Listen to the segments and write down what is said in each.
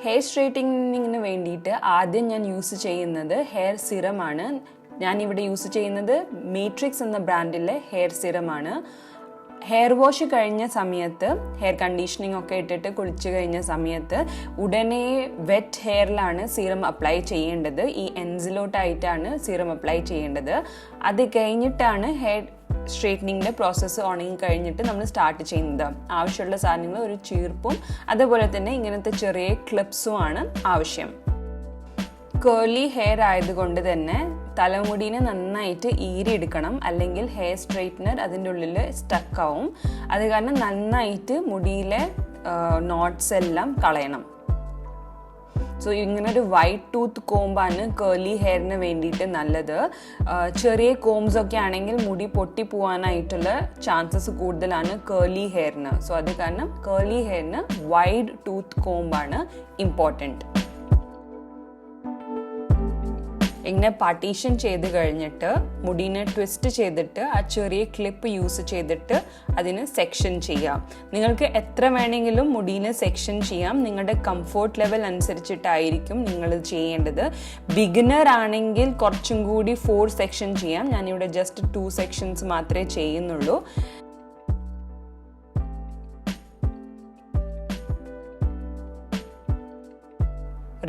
Hair സ്ട്രെയിറ്റനിങ്ങിന് വേണ്ടിയിട്ട് ആദ്യം ഞാൻ യൂസ് ചെയ്യുന്നത് ഹെയർ സിറമാണ്. ഞാനിവിടെ യൂസ് ചെയ്യുന്നത് മാട്രിക്സ് എന്ന ബ്രാൻഡിലെ ഹെയർ സിറമാണ്. ഹെയർ വാഷ് കഴിഞ്ഞ സമയത്ത്, ഹെയർ കണ്ടീഷനിങ് ഒക്കെ ഇട്ടിട്ട് കുളിച്ച് കഴിഞ്ഞ സമയത്ത് ഉടനെ വെറ്റ് ഹെയറിലാണ് സീറം അപ്ലൈ ചെയ്യേണ്ടത്. ഈ എൻസിലോട്ടായിട്ടാണ് സീറം അപ്ലൈ ചെയ്യേണ്ടത്. അത് കഴിഞ്ഞിട്ടാണ് ഹെയർ സ്ട്രെയിറ്റനിങ്ങിൻ്റെ പ്രോസസ്സ് ഉണങ്ങി കഴിഞ്ഞിട്ട് നമ്മൾ സ്റ്റാർട്ട് ചെയ്യുന്നത്. ആവശ്യമുള്ള സാധനങ്ങൾ ഒരു ചീർപ്പും അതുപോലെ തന്നെ ഇങ്ങനത്തെ ചെറിയ ക്ലിപ്സുമാണ് ആവശ്യം. കേർലി ഹെയർ ആയതുകൊണ്ട് തന്നെ തലമുടീനെ നന്നായിട്ട് ഈരിയെടുക്കണം, അല്ലെങ്കിൽ ഹെയർ സ്ട്രെയിറ്റ്നർ അതിൻ്റെ ഉള്ളിൽ സ്റ്റക്കാവും. അത് കാരണം നന്നായിട്ട് മുടിയിലെ നോട്ട്സ് എല്ലാം കളയണം. സോ ഇങ്ങനൊരു വൈറ്റ് ടൂത്ത് കോംബാണ് കേർലി ഹെയറിന് വേണ്ടിയിട്ട് നല്ലത്. ചെറിയ കോംസ് ഒക്കെ ആണെങ്കിൽ മുടി പൊട്ടിപ്പോവാനായിട്ടുള്ള ചാൻസസ് കൂടുതലാണ് കേർലി ഹെയറിന്. സോ അത് കാരണം കേർലി ഹെയറിന് വൈഡ് ടൂത്ത് കോംബാണ് ഇമ്പോർട്ടൻറ്റ്. ഇങ്ങനെ പാർട്ടീഷൻ ചെയ്ത് കഴിഞ്ഞിട്ട് മുടീനെ ട്വിസ്റ്റ് ചെയ്തിട്ട് ആ ചെറിയ ക്ലിപ്പ് യൂസ് ചെയ്തിട്ട് അതിന് സെക്ഷൻ ചെയ്യാം. നിങ്ങൾക്ക് എത്ര വേണമെങ്കിലും മുടീനെ സെക്ഷൻ ചെയ്യാം. നിങ്ങളുടെ കംഫോർട്ട് ലെവൽ അനുസരിച്ചിട്ടായിരിക്കും നിങ്ങൾ ചെയ്യേണ്ടത്. ബിഗിനർ ആണെങ്കിൽ കുറച്ചും കൂടി 4 സെക്ഷൻ ചെയ്യാം. ഞാനിവിടെ ജസ്റ്റ് 2 സെക്ഷൻസ് മാത്രമേ ചെയ്യുന്നുള്ളൂ.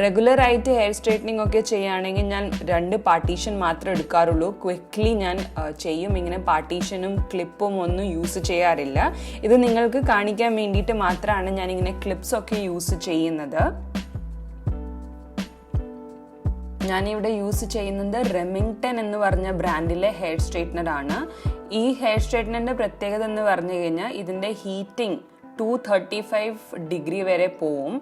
റെഗുലറായിട്ട് ഹെയർ സ്ട്രെയിറ്റനിങ് ഒക്കെ ചെയ്യുകയാണെങ്കിൽ ഞാൻ 2 പാർട്ടീഷൻ മാത്രമേ എടുക്കാറുള്ളൂ. ക്വിക്ക്ലി ഞാൻ ചെയ്യും. ഇങ്ങനെ പാർട്ടീഷനും ക്ലിപ്പും ഒന്നും യൂസ് ചെയ്യാറില്ല. ഇത് നിങ്ങൾക്ക് കാണിക്കാൻ വേണ്ടിയിട്ട് മാത്രമാണ് ഞാനിങ്ങനെ ക്ലിപ്സ് ഒക്കെ യൂസ് ചെയ്യുന്നത്. ഞാനിവിടെ യൂസ് ചെയ്യുന്നത് റെമിംഗ്ടൺ എന്ന് പറഞ്ഞ ബ്രാൻഡിലെ ഹെയർ സ്ട്രെയിറ്റ്നർ ആണ്. ഈ ഹെയർ സ്ട്രെയിറ്റ്നറിൻ്റെ പ്രത്യേകത എന്ന് പറഞ്ഞു കഴിഞ്ഞാൽ ഇതിൻ്റെ ഹീറ്റിംഗ് 235 ഡിഗ്രി വരെ പോവും.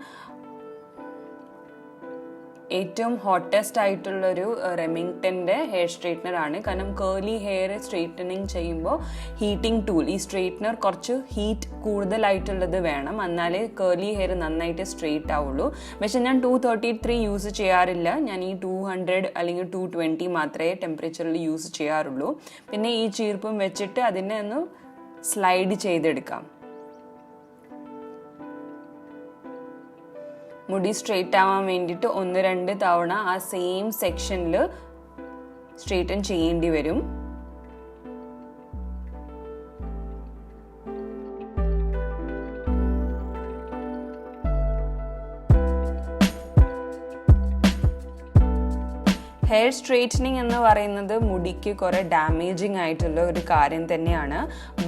ഏറ്റവും ഹോട്ടസ്റ്റ് ആയിട്ടുള്ളൊരു റെമിംഗ്ടൻ്റെ ഹെയർ സ്ട്രെയിറ്റ്നർ ആണ്. കാരണം കേർലി ഹെയർ സ്ട്രെയിറ്റനിങ് ചെയ്യുമ്പോൾ ഹീറ്റിംഗ് ടൂൾ, ഈ സ്ട്രെയിറ്റ്നർ കുറച്ച് ഹീറ്റ് കൂടുതലായിട്ടുള്ളത് വേണം, എന്നാലേ കേർലി ഹെയർ നന്നായിട്ട് സ്ട്രെയിറ്റ് ആവുള്ളൂ. പക്ഷെ ഞാൻ 233 യൂസ് ചെയ്യാറില്ല. ഞാൻ ഈ 200 അല്ലെങ്കിൽ 220 മാത്രമേ ടെമ്പറേച്ചറിൽ യൂസ് ചെയ്യാറുള്ളൂ. പിന്നെ ഈ ചീർപ്പും വെച്ചിട്ട് അതിനെ ഒന്ന് സ്ലൈഡ് ചെയ്തെടുക്കാം. മുടി സ്ട്രെയിറ്റ് ആവാൻ വേണ്ടിയിട്ട് 1-2 തവണ ആ സെയിം സെക്ഷനിൽ സ്ട്രെയിറ്റൻ ചെയ്യേണ്ടി വരും. ഹെയർ സ്ട്രെയിറ്റനിങ് എന്ന് പറയുന്നത് മുടിക്ക് കുറേ ഡാമേജിങ് ആയിട്ടുള്ള ഒരു കാര്യം തന്നെയാണ്.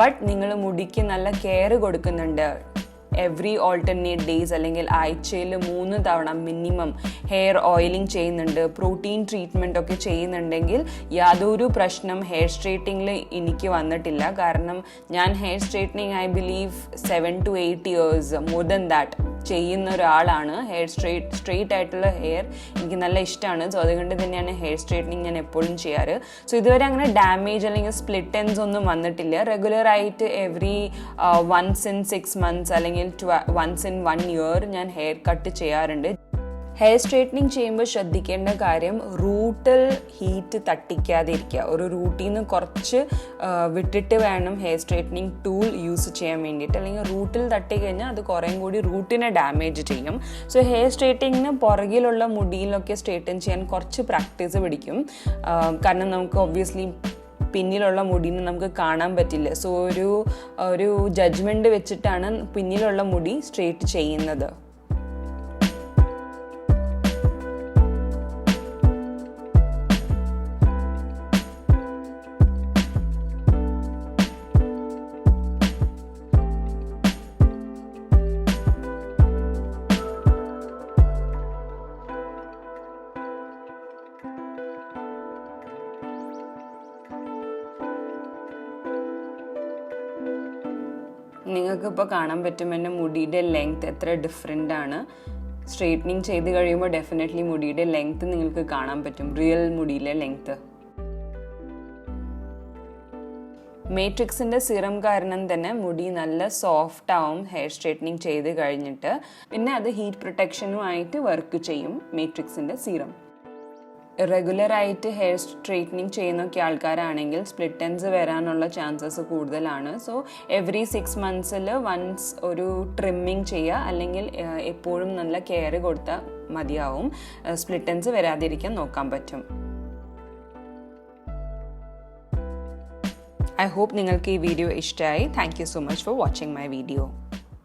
ബട്ട് നിങ്ങൾ മുടിക്ക് നല്ല കെയർ കൊടുക്കുന്നുണ്ട്. എവറി ഓൾട്ടർനേറ്റ് ഡേയ്സ് അല്ലെങ്കിൽ ആഴ്ചയിൽ 3 തവണ മിനിമം ഹെയർ ഓയിലിംഗ് ചെയ്യുന്നുണ്ട്, പ്രോട്ടീൻ ട്രീറ്റ്മെൻ്റ് ഒക്കെ ചെയ്യുന്നുണ്ടെങ്കിൽ യാതൊരു പ്രശ്നം ഹെയർ സ്ട്രെയിറ്റനിങ്ങിൽ എനിക്ക് വന്നിട്ടില്ല. കാരണം ഞാൻ hair straightening I believe 7 to 8 years more than that ചെയ്യുന്ന ഒരാളാണ്. ഹെയർ സ്ട്രെയിറ്റ് ആയിട്ടുള്ള ഹെയർ എനിക്ക് നല്ല ഇഷ്ടമാണ്. സോ അതുകൊണ്ട് തന്നെയാണ് ഹെയർ സ്ട്രെയിറ്റനിങ് ഞാൻ എപ്പോഴും ചെയ്യാറ്. സോ ഇതുവരെ അങ്ങനെ ഡാമേജ് അല്ലെങ്കിൽ സ്പ്ലിറ്റ് എൻഡ്സ് ഒന്നും വന്നിട്ടില്ല. റെഗുലറായിട്ട് എവറി once in 6 months അല്ലെങ്കിൽ once in 1 year ഞാൻ ഹെയർ കട്ട് ചെയ്യാറുണ്ട്. ഹെയർ സ്ട്രെയിറ്റനിങ് ചെയ്യുമ്പോൾ ശ്രദ്ധിക്കേണ്ട കാര്യം റൂട്ടിൽ ഹീറ്റ് തട്ടിക്കാതെ ഇരിക്കുക. ഒരു റൂട്ടിൽ നിന്ന് കുറച്ച് വിട്ടിട്ട് വേണം ഹെയർ സ്ട്രെയിറ്റനിങ് ടൂൾ യൂസ് ചെയ്യാൻ വേണ്ടിയിട്ട്. അല്ലെങ്കിൽ റൂട്ടിൽ തട്ടിക്കഴിഞ്ഞാൽ അത് കുറേയും കൂടി റൂട്ടിനെ ഡാമേജ് ചെയ്യും. സോ ഹെയർ സ്ട്രെയിറ്റനിങ്ങിന് പുറകിലുള്ള മുടിയിലൊക്കെ സ്ട്രെയിറ്റൻ ചെയ്യാൻ കുറച്ച് പ്രാക്ടീസ് പിടിക്കും. കാരണം നമുക്ക് ഒബ്വിയസ്ലി പിന്നിലുള്ള മുടിനെ നമുക്ക് കാണാൻ പറ്റില്ല. സോ ഒരു ജഡ്ജ്മെൻറ്റ് വെച്ചിട്ടാണ് പിന്നിലുള്ള മുടി സ്ട്രെയിറ്റ് ചെയ്യുന്നത്. നിങ്ങൾക്കിപ്പോൾ കാണാൻ പറ്റും എൻ്റെ മുടിയുടെ ലെങ്ത് എത്ര ഡിഫറെൻ്റ് ആണ്. സ്ട്രെയിറ്റനിങ് ചെയ്ത് കഴിയുമ്പോൾ ഡെഫിനറ്റ്ലി മുടിയുടെ ലെങ്ത് നിങ്ങൾക്ക് കാണാൻ പറ്റും, റിയൽ മുടിയിലെ ലെങ്ത്. മാട്രിക്സിൻ്റെ സിറം കാരണം തന്നെ മുടി നല്ല സോഫ്റ്റ് ആവും ഹെയർ സ്ട്രെയിറ്റനിങ് ചെയ്ത് കഴിഞ്ഞിട്ട്. പിന്നെ അത് ഹീറ്റ് പ്രൊട്ടക്ഷനുമായിട്ട് വർക്ക് ചെയ്യും മാട്രിക്സിൻ്റെ സിറം. റെഗുലറായിട്ട് ഹെയർ സ്ട്രെയിറ്റനിങ് ചെയ്യുന്നൊക്കെ ആൾക്കാരാണെങ്കിൽ സ്പ്ലിറ്റ് എൻഡ്സ് വരാനുള്ള ചാൻസസ് കൂടുതലാണ്. സോ എവറി 6 months വൺസ് ഒരു ട്രിമ്മിങ് ചെയ്യുക, അല്ലെങ്കിൽ എപ്പോഴും നല്ല കെയർ കൊടുത്താൽ മതിയാവും. സ്പ്ലിറ്റ് എൻഡ്സ് വരാതിരിക്കാൻ നോക്കാൻ പറ്റും. I hope നിങ്ങൾക്ക് ഈ വീഡിയോ ഇഷ്ടമായി. Thank you so much for watching my video.